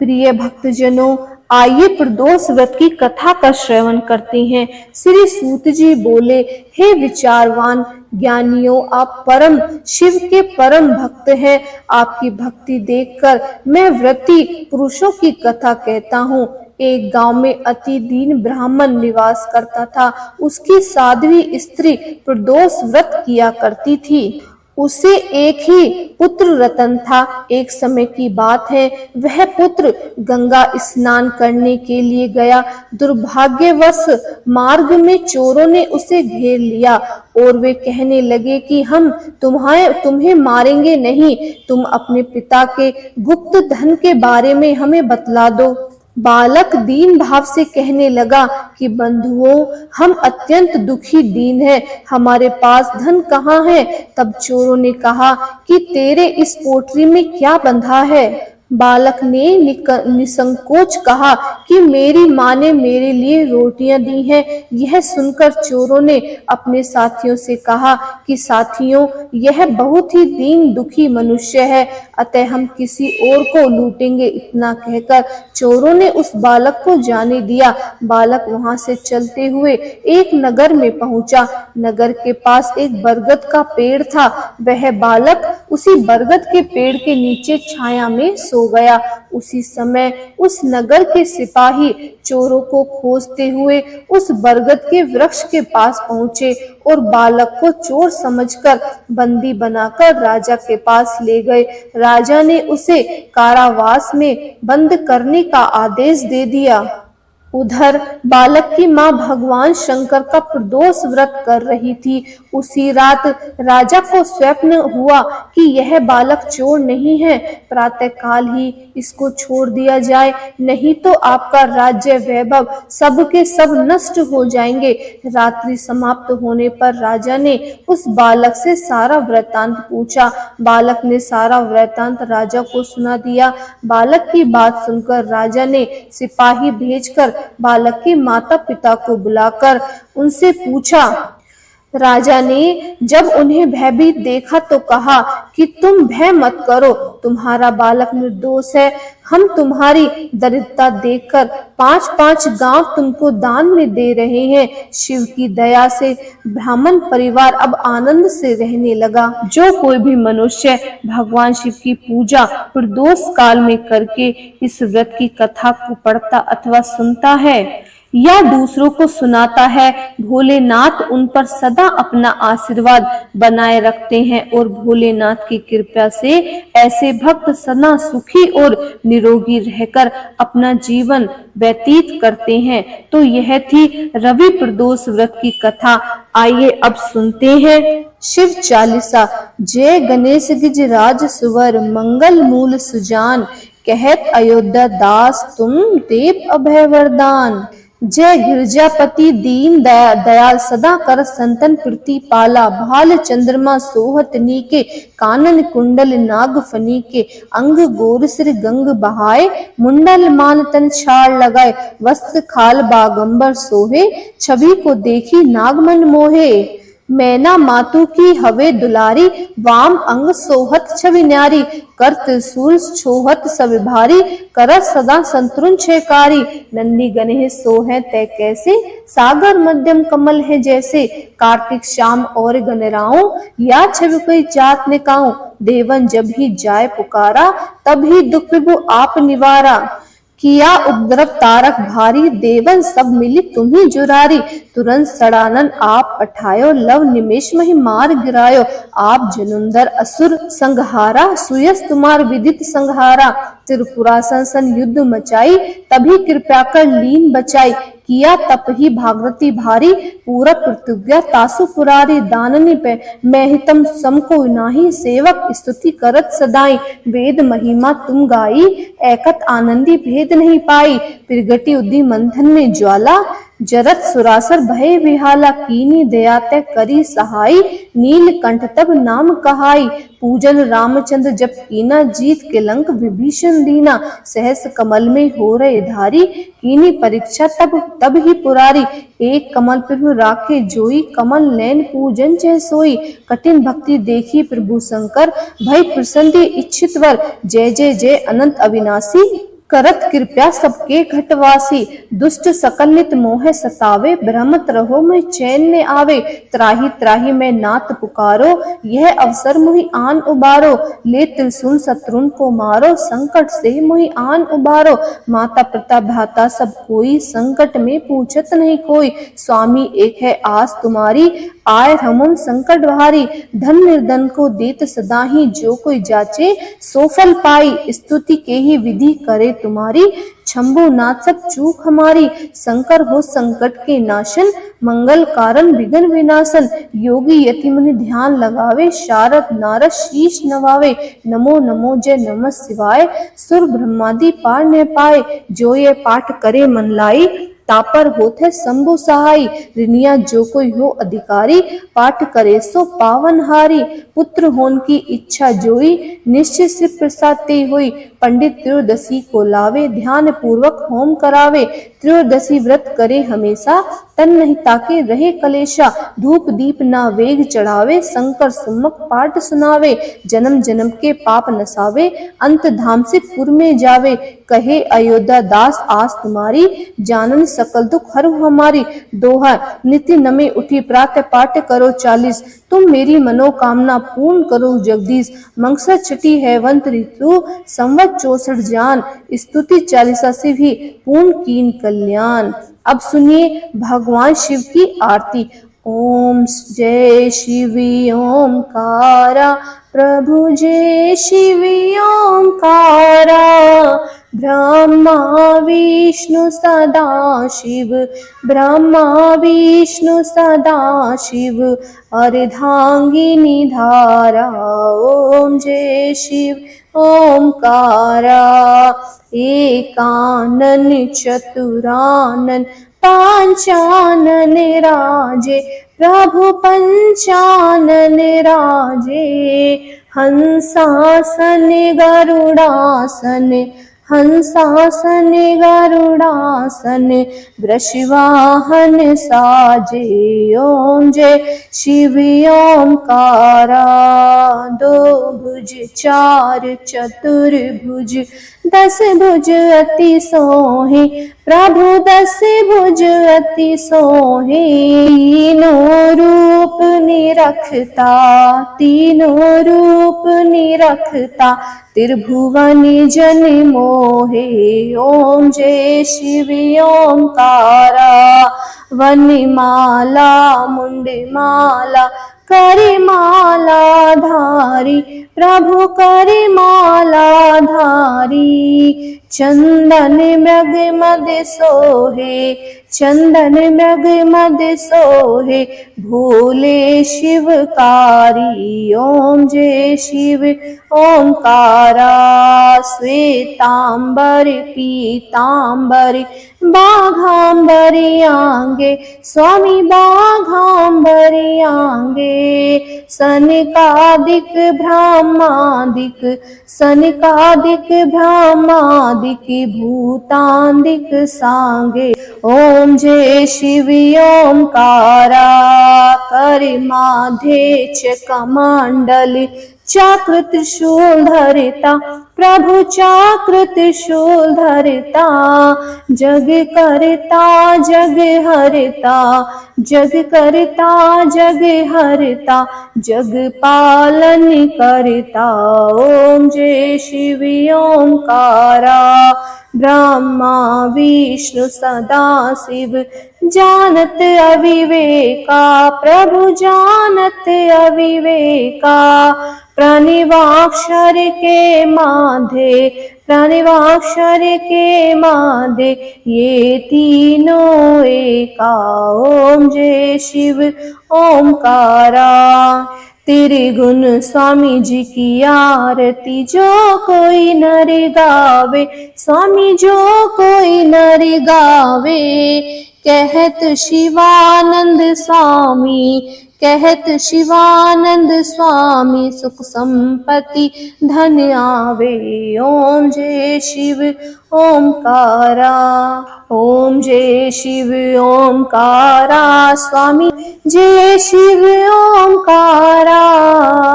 प्रिय भक्तजनों, आइए प्रदोष व्रत की कथा का श्रवण करते हैं। श्री सूत जी बोले, हे विचारवान ज्ञानियों, आप परम शिव के परम भक्त हैं। आपकी भक्ति देखकर मैं व्रती पुरुषों की कथा कहता हूँ। एक गांव में अति दीन ब्राह्मण निवास करता था। उसकी साध्वी स्त्री प्रदोष व्रत किया करती थी। उसे एक ही पुत्र रतन था। एक समय की बात है, वह पुत्र गंगा स्नान करने के लिए गया। दुर्भाग्यवश मार्ग में चोरों ने उसे घेर लिया और वे कहने लगे कि हम तुम्हें मारेंगे नहीं, तुम अपने पिता के गुप्त धन के बारे में हमें बतला दो। बालक दीन भाव से कहने लगा कि बंधुओं, हम अत्यंत दुखी दीन हैं, हमारे पास धन कहाँ है। तब चोरों ने कहा कि तेरे इस पोटली में क्या बंधा है। बालक ने निसंकोच कहा कि मेरी माँ ने मेरे लिए रोटियां दी हैं। यह सुनकर चोरों ने अपने साथियों से कहा कि साथियों, यह बहुत ही दीन दुखी मनुष्य है, अतः हम किसी और को लूटेंगे। इतना कहकर चोरों ने उस बालक को जाने दिया। बालक वहां से चलते हुए एक नगर में पहुंचा। नगर के पास एक बरगद का पेड़ था। वह बालक उसी बरगद के पेड़ के नीचे छाया में सो गया। उसी समय उस नगर के सिपाही चोरों को खोजते हुए उस बरगद के वृक्ष के पास पहुंचे और बालक को चोर समझकर बंदी बनाकर राजा के पास ले गए। राजा ने उसे कारावास में बंद करने का आदेश दे दिया। उधर बालक की मां भगवान शंकर का प्रदोष व्रत कर रही थी। उसी रात राजा को स्वप्न हुआ कि यह बालक चोर नहीं है, प्रातः काल ही इसको छोड़ दिया जाए, नहीं तो आपका राज्य वैभव सब के सब नष्ट हो जाएंगे। रात्रि समाप्त होने पर राजा ने उस बालक से सारा वृतांत पूछा। बालक ने सारा वृतांत राजा को सुना दिया। बालक की बात सुनकर राजा ने सिपाही भेजकर बालक के माता पिता को बुलाकर उनसे पूछा। राजा ने जब उन्हें भयभीत देखा तो कहा कि तुम भय मत करो, तुम्हारा बालक निर्दोष है। हम तुम्हारी दरिद्रता देखकर 5-5 गांव तुमको दान में दे रहे हैं। शिव की दया से ब्राह्मण परिवार अब आनंद से रहने लगा। जो कोई भी मनुष्य भगवान शिव की पूजा प्रदोष काल में करके इस व्रत की कथा को पढ़ता अथवा सुनता है या दूसरों को सुनाता है, भोलेनाथ उन पर सदा अपना आशीर्वाद बनाए रखते हैं और भोलेनाथ की कृपा से ऐसे भक्त सदा सुखी और निरोगी रहकर अपना जीवन व्यतीत करते हैं। तो यह थी रवि प्रदोष व्रत की कथा। आइए अब सुनते हैं शिव चालीसा। जय गणेश गिज राज सुवर, मंगल मूल सुजान, कहत अयोध्या दास तुम देव अभय वरदान। जय गिरजापति दीन दयाल, सदा कर संतन प्रतिपाला, भाल चंद्रमा सोहत नीके, कानन कुंडल नाग फनीके, अंग गोर सिर गंग बहाए, मुंडल मान तन छाड़ लगाए, वस्त्र खाल बागंबर सोहे, छवि को देखी नागमन मोहे। मैना मातु की हवे दुलारी, वाम अंग सोहत छवि न्यारी, कर त्रिशूल छोहत सब भारी, करत सदा संतरुण छेकारी। नंदी गणेश सोहे तय कैसे, सागर मध्यम कमल है जैसे, कार्तिक श्याम और गणराओ, या छवि कोई जात निकाओ। देवन जब ही जाय पुकारा, तब ही दुख विभु आप निवारा। किया उपद्रव तारक भारी, देवन सब मिली तुम्ही जुरारी। तुरंत सड़ानन आप पठायो, लव निमेष मही मार गिरायो। आप जनुंदर असुर संहारा, सुयस तुम्हार विदित संहारा। त्रिपुरासन सन युद्ध मचाई, तभी कृपा कर लीन बचाई। किया तप ही भागवती भारी, पूरा प्रतिज्ञा तासु पुरारी। दाननी पे मैं हितम समको नाही, सेवक स्तुति करत सदाई। वेद महिमा तुम गाई, एकत आनंदी भेद नहीं पाई। प्रगति उद्धि मंथन में ज्वाला, जरत सुरासर भय विहाला। कीनी दया तै करी सहाई, नीलकंठ तब नाम कहाई। पूजन रामचंद्र जब कीना, जीत के लंक विभीषण दीना। सहस कमल में हो रहे धारी, कीनी परीक्षा तब ही पुरारी। एक कमल प्रभु राखे जोई, कमल नैन पूजन जय सोई। कठिन भक्ति देखी प्रभु शंकर, भय प्रसन्न इच्छित वर। जय जय जय अनंत अविनाशी, करत कृपया सबके घटवासी, दुष्ट सकलित मोह सतावे, भ्रमत रहो मैं चैन न आवे, त्राहि त्राहि मैं नाथ पुकारो, यह अवसर मुहि आन उबारो, ले त्रिशूल शत्रुन को मारो, संकट से मुहि आन उबारो, माता पिता भ्राता सब कोई, संकट में पूछत नहीं कोई, स्वामी एक है आस तुम्हारी, आय हमन संकट भारी, धन निर्धन को देत सदा ही, जो कोई जाचे सो फल पाई, स्तुति के ही विधि करे तुम्हारी, शंभु नाथ सब चूक हमारी, शंकर हो संकट के नाशन, मंगल कारण विघ्न विनाशन, योगी यति मुनि ध्यान लगावे, शारद नारद शीश नवावे, नमो नमो जय नमः शिवाय, सुर ब्रह्मादि पार न पाए, जो ये पाठ करे मन लाई, तापर होत है शंभु सहाय, ऋणिया जो कोई हो अधिकारी, पाठ करे सो पावन हारी, पुत्र होन की इच्छा जोई, निश्चय से प्रसाद ते हुई, पंडित त्रयोदशी को लावे, ध्यान पूर्वक होम करावे, त्रयोदशी व्रत करे हमेशा, तन नहीं ताके रहे कलेशा, धूप दीप ना वेग चढ़ावे, शंकर सुमक पाठ सुनावे, जन्म जन्म के पाप नसावे, अंत धाम से पुर में जावे, कहे अयोध्या दास आस तुम्हारी, जानन सकल दुख हरु हमारी, दोहा नित्य नमे उठी प्रातः पाठ करो 40, तुम मेरी मनोकामना पूर्ण करो जगदीश, मंगसा छठी है वंत ऋतु, संवत 64 जान, स्तुति 40 से भी पूर्ण कीन कल्याण। अब सुनिए भगवान शिव की आरती। ओम जय शिव ओंकारा, प्रभु जय शिव ओंकारा, ब्रह्मा विष्णु सदा शिव, ब्रह्मा विष्णु सदा शिव, अर्धांगिनी धारा, ओम जय शिव ओंकारा, एकानन चतुरानन पांचानन राजे, प्रभु पंचानन राजे, हंसासन गरुड़ासन, हंसासन गरुड़ासन, वृषवाहन साजे, ओम जय शिव ओंकारा, दो भुज चार चतुर्भुज, 10 भुज अति सोहे, प्रभु 10 भुज अति सोहे, तीनों रूप निरखता, तीनों रूप निरखता, त्रिभुवन जन मोहे, ओम जय शिव ओंकारा, वनमाला मुंडमाला करिमाला धारी, प्रभु करिमाला धारी, चंदन मृग मद सोहे, चंदन मृग मद सोहे, भोले शिवकारी, ओम जय शिव ओंकारा, श्वेतांबर पीतांबर बाघांबरी आंगे, स्वामी बाघांबरी आंगे, सनकादिक ब्रह्मादिक, सनकादिक ब्रह्मादिक, भूतांदिक सांगे, ओम जय शिव ओंकारा, करिमाधे कमंडल, चक्र त्रिशूल धरता, प्रभु चक्र त्रिशूल धरता, जग करता जग हरता, जग करता जग हरता, जग पालन करता, ओम जय शिव ओंकारा, ब्रह्मा विष्णु सदा शिव, जानत अविवेका, प्रभु जानत अविवेका, प्रणवाक्षर के माधे, प्रणवाक्षर के माधे, ये तीनों एका, ओम जय शिव ओंकारा, तेरे गुण स्वामी जी की आरती, जो कोई नर गावे, स्वामी जो कोई नर गावे, कहत शिवानंद स्वामी, कहत शिवानंद स्वामी, सुख संपत्ति धन आवे, ओम जय शिव ओंकारा। ओम जय शिव ओंकारा स्वामी जय शिव ओंकारा।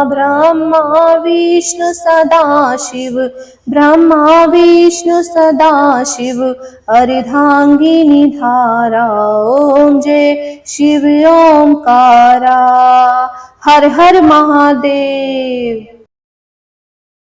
ब्रह्मा विष्णु सदा शिव ब्रह्मा विष्णु सदा शिव अर्धांगिनी धारा। ओम जय शिव ओंकारा। हर हर महादेव।